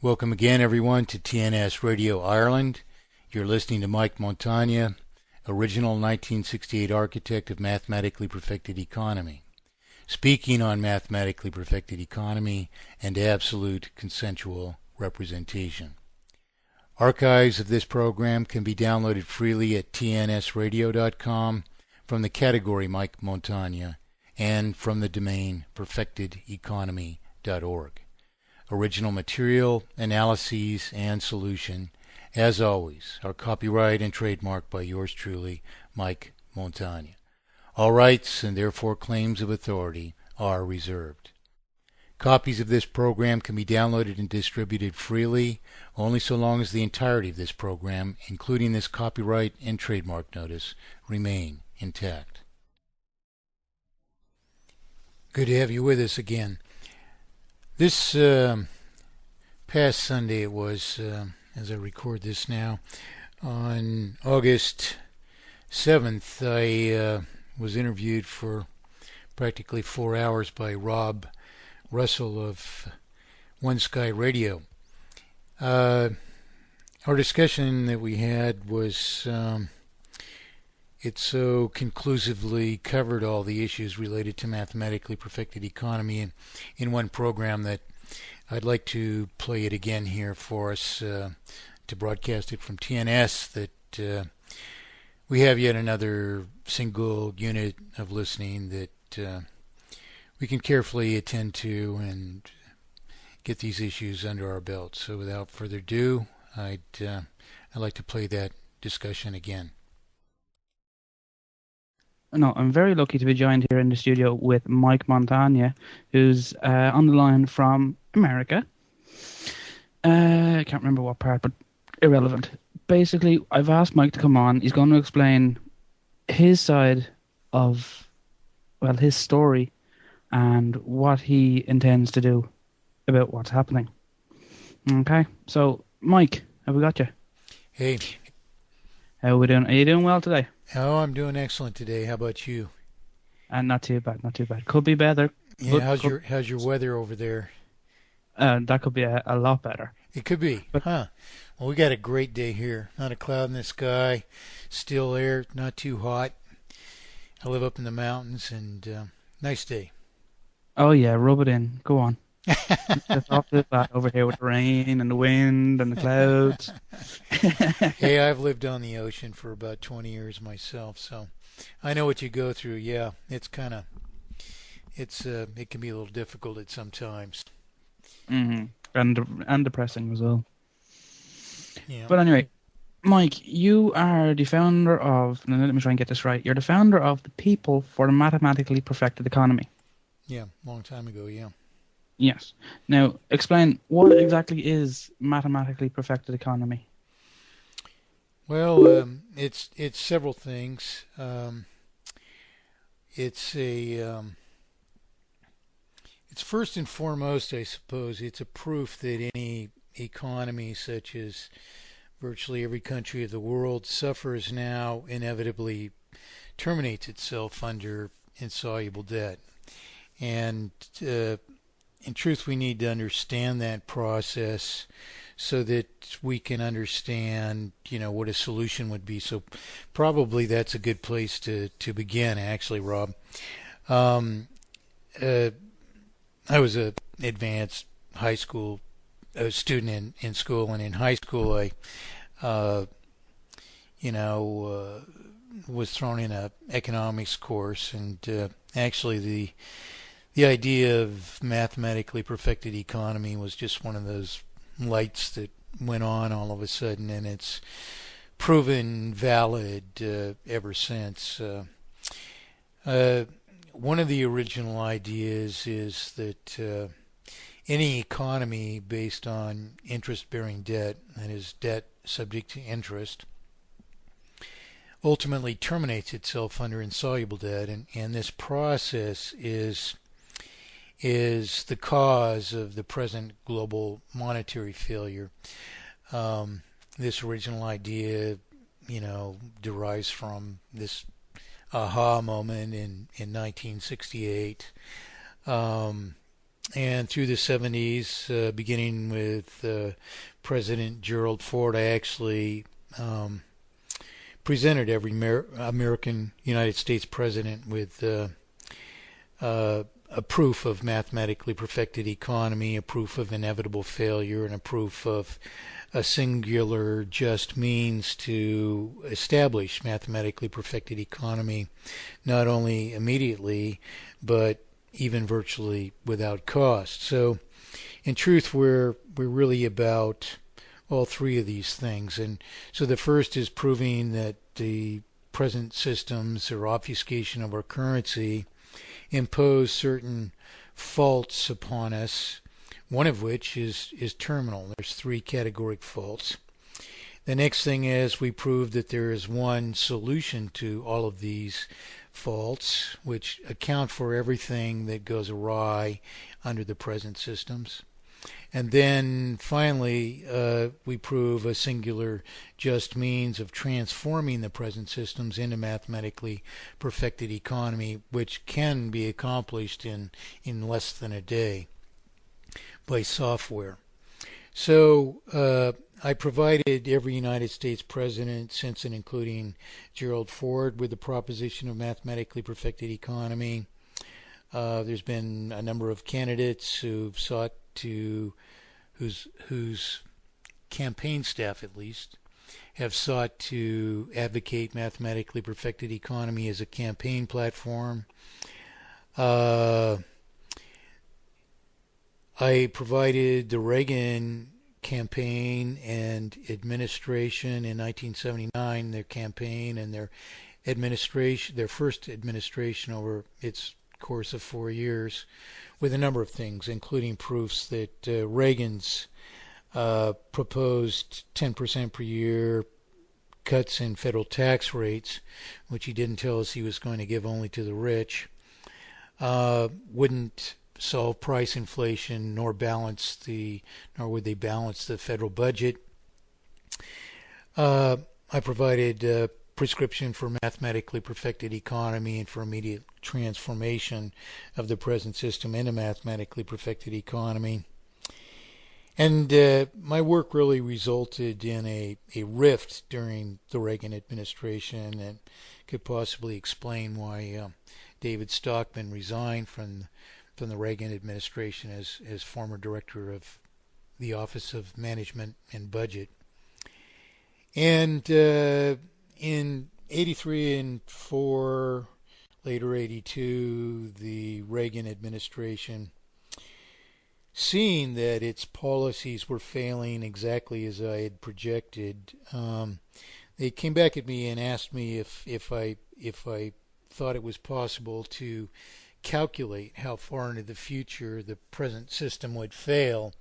Welcome again, everyone, to TNS Radio Ireland. You're listening to Mike Montagne, original 1968 architect of mathematically perfected economy, speaking on mathematically perfected economy and absolute consensual representation. Archives of this program can be downloaded freely at tnsradio.com from the category Mike Montagne and from the domain perfectedeconomy.org. Original material, analyses, and solution, as always, are copyright and trademarked by yours truly, Mike Montagne. All rights and therefore claims of authority are reserved. Copies of this program can be downloaded and distributed freely only so long as the entirety of this program, including this copyright and trademark notice, remain intact. Good to have you with us again. This past Sunday it was, as I record this now, on August 7th, I was interviewed for practically 4 hours by Rob Russell of One Sky Radio. Our discussion that we had was, it so conclusively covered all the issues related to mathematically perfected economy in one program that I'd like to play it again here for us, to broadcast it from TNS, that we have yet another single unit of listening that we can carefully attend to and get these issues under our belt. So without further ado, I'd like to play that discussion again. No, I'm very lucky to be joined here in the studio with Mike Montagne, who's on the line from America. I can't remember what part, but irrelevant. Basically, I've asked Mike to come on. He's going to explain his side of, well, his story and what he intends to do about what's happening. Okay, so Mike, have we got you? Hey. How are we doing? Are you doing well today? Oh, I'm doing excellent today. How about you? And not too bad, not too bad. Could be better. Yeah, how's your weather over there? That could be a lot better. It could be, huh? Well, we got a great day here. Not a cloud in the sky, still air, not too hot. I live up in the mountains, and nice day. Oh yeah, rub it in. Go on. It's awfully bad over here with the rain and the wind and the clouds. Hey, I've lived on the ocean for about 20 years myself, so I know what you go through. Yeah, it can be a little difficult at some times. Mm-hmm. And depressing as well. Yeah. But anyway, Mike, you are the founder of, now let me try and get this right, you're the founder of the People for the Mathematically Perfected Economy. Yeah, long time ago, yeah. Yes. Now, explain, what exactly is mathematically perfected economy? Well, it's several things. It's first and foremost, I suppose, it's a proof that any economy, such as virtually every country of the world suffers now, inevitably terminates itself under insoluble debt. And in truth, we need to understand that process so that we can understand, what a solution would be. So probably that's a good place to begin, actually, Rob. I was an advanced high school student in school, and in high school I, was thrown in a economics course, and actually the idea of mathematically perfected economy was just one of those lights that went on all of a sudden, and it's proven valid ever since. One of the original ideas is that any economy based on interest-bearing debt, that is, debt subject to interest, ultimately terminates itself under insoluble debt, and this process is the cause of the present global monetary failure. This original idea, derives from this aha moment in 1968. and through the 70s, beginning with President Gerald Ford, I actually presented every American United States president with a proof of mathematically perfected economy, a proof of inevitable failure, and a proof of a singular just means to establish mathematically perfected economy, not only immediately, but even virtually without cost. So, in truth, we're really about all three of these things. And so the first is proving that the present systems or obfuscation of our currency impose certain faults upon us, one of which is terminal. There's three categoric faults. The next thing is we prove that there is one solution to all of these faults, which account for everything that goes awry under the present systems. And then finally, we prove a singular just means of transforming the present systems into mathematically perfected economy, which can be accomplished in less than a day by software. So I provided every United States president since and including Gerald Ford with the proposition of mathematically perfected economy. There's been a number of candidates who've sought to, whose campaign staff at least, have sought to advocate mathematically perfected economy as a campaign platform. I provided the Reagan campaign and administration in 1979, their campaign and their administration, their first administration over its course of 4 years, with a number of things, including proofs that Reagan's proposed 10% per year cuts in federal tax rates, which he didn't tell us he was going to give only to the rich, wouldn't solve price inflation nor would they balance the federal budget. I provided a prescription for mathematically perfected economy and for immediate transformation of the present system into mathematically perfected economy. And my work really resulted in a rift during the Reagan administration and could possibly explain why David Stockman resigned from the Reagan administration as former director of the Office of Management and Budget. And in 83 and 4, later 82, the Reagan administration, seeing that its policies were failing exactly as I had projected, they came back at me and asked me if I thought it was possible to calculate how far into the future the present system would fail,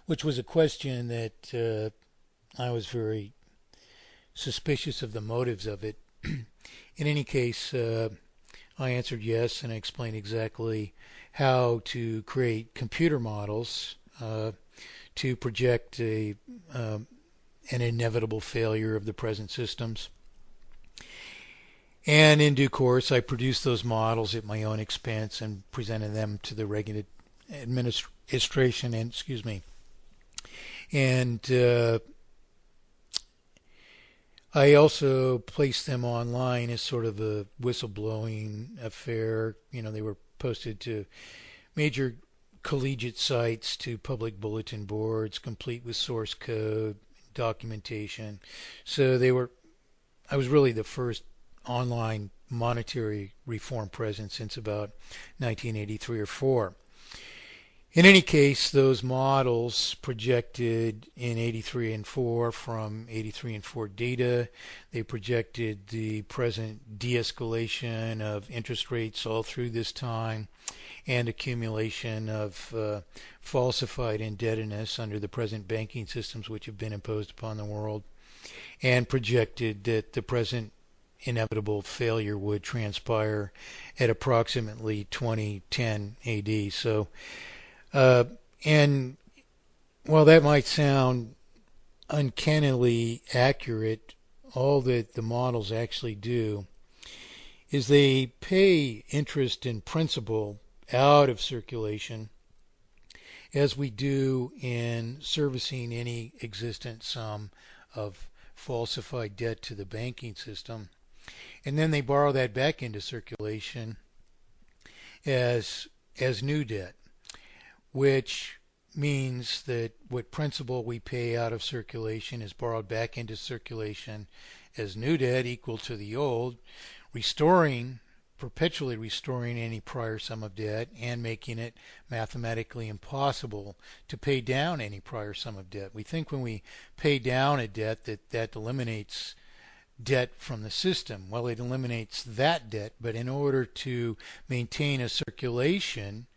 which was a question that I was very suspicious of the motives of it. In any case, I answered yes, and I explained exactly how to create computer models to project an inevitable failure of the present systems. And in due course, I produced those models at my own expense and presented them to the Reagan administration. And I also placed them online as sort of a whistleblowing affair. You know, they were posted to major collegiate sites, to public bulletin boards, complete with source code, documentation. So I was really the first online monetary reform presence since about 1983 or 4. In any case, those models projected in 83 and 4 from 83 and 4 data. They projected the present de-escalation of interest rates all through this time and accumulation of falsified indebtedness under the present banking systems which have been imposed upon the world, and projected that the present inevitable failure would transpire at approximately 2010 AD. So, and while that might sound uncannily accurate, all that the models actually do is they pay interest and principal out of circulation as we do in servicing any existent sum of falsified debt to the banking system. And then they borrow that back into circulation as new debt, which means that what principal we pay out of circulation is borrowed back into circulation as new debt equal to the old, perpetually restoring any prior sum of debt and making it mathematically impossible to pay down any prior sum of debt. We think when we pay down a debt that eliminates debt from the system. Well, it eliminates that debt, but in order to maintain a circulation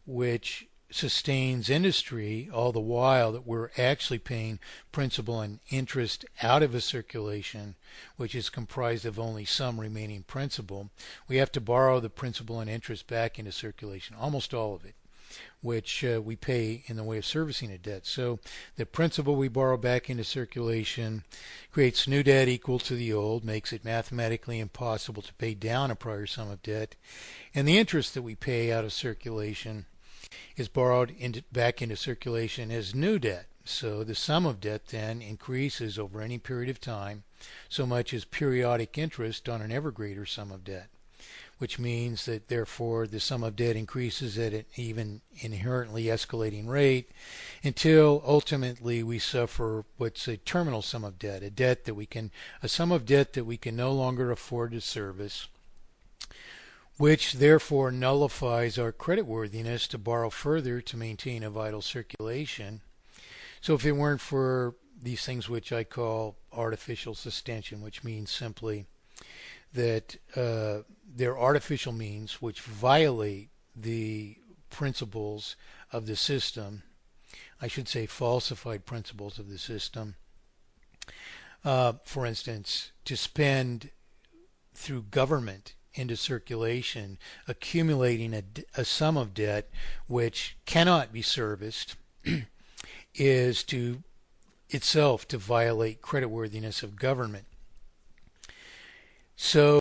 which sustains industry all the while that we're actually paying principal and interest out of a circulation which is comprised of only some remaining principal, we have to borrow the principal and interest back into circulation, almost all of it, which we pay in the way of servicing a debt. So the principal we borrow back into circulation creates new debt equal to the old, makes it mathematically impossible to pay down a prior sum of debt, and the interest that we pay out of circulation is borrowed back into circulation as new debt. So the sum of debt then increases over any period of time, so much as periodic interest on an ever greater sum of debt, which means that therefore the sum of debt increases at an even inherently escalating rate until ultimately we suffer what's a terminal sum of debt, a sum of debt that we can no longer afford to service, which therefore nullifies our creditworthiness to borrow further to maintain a vital circulation. So if it weren't for these things which I call artificial sustention, which means simply that they're artificial means which violate the principles of the system, I should say falsified principles of the system. For instance, to spend through government into circulation, accumulating a sum of debt which cannot be serviced is to itself to violate creditworthiness of government. So